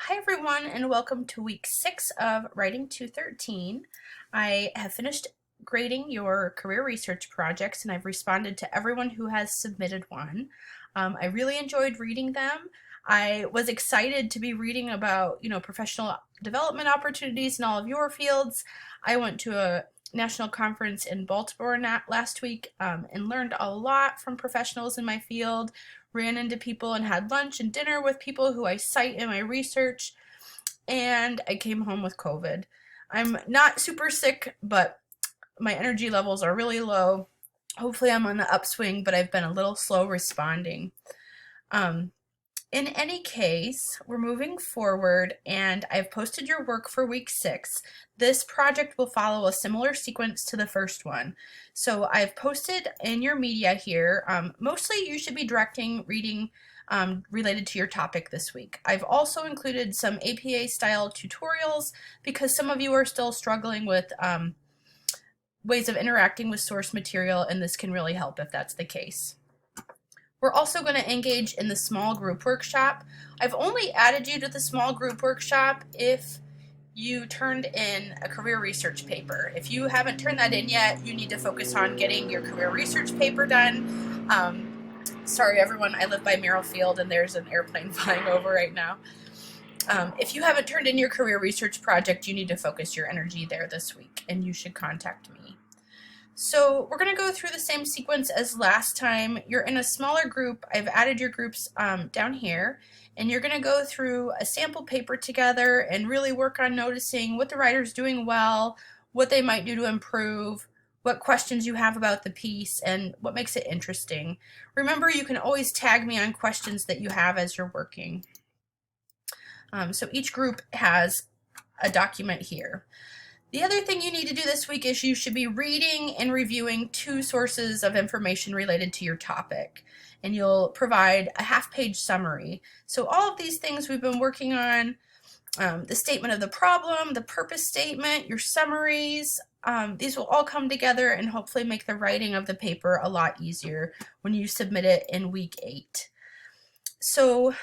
Hi everyone, and welcome to week 6 of Writing 213. I have finished grading your career research projects and I've responded to everyone who has submitted one. I really enjoyed reading them. I was excited to be reading about, professional development opportunities in all of your fields. I went to a national conference in Baltimore last week and learned a lot from professionals in my field, ran into people and had lunch and dinner with people who I cite in my research, and I came home with COVID. I'm not super sick, but my energy levels are really low. Hopefully I'm on the upswing, but I've been a little slow responding. Um, in any case, we're moving forward and I've posted your work for week 6. This project will follow a similar sequence to the first one. So I've posted in your media here, mostly you should be directing reading related to your topic this week. I've also included some APA style tutorials because some of you are still struggling with ways of interacting with source material, and this can really help if that's the case. We're also going to engage in the small group workshop. I've only added you to the small group workshop if you turned in a career research paper. If you haven't turned that in yet, you need to focus on getting your career research paper done. Sorry everyone, I live by Merrill Field and there's an airplane flying over right now. If you haven't turned in your career research project, you need to focus your energy there this week and you should contact me. So we're going to go through the same sequence as last time. You're in a smaller group. I've added your groups down here, and you're going to go through a sample paper together and really work on noticing what the writer's doing well, what they might do to improve, what questions you have about the piece, and what makes it interesting. Remember, you can always tag me on questions that you have as you're working. So each group has a document here. The other thing you need to do this week is you should be reading and reviewing 2 sources of information related to your topic, and you'll provide a half-page summary. So all of these things we've been working on, the statement of the problem, the purpose statement, your summaries, these will all come together and hopefully make the writing of the paper a lot easier when you submit it in week 8. So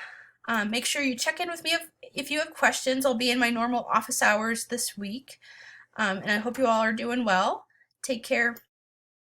make sure you check in with me if you have questions. I'll be in my normal office hours this week. And I hope you all are doing well. Take care.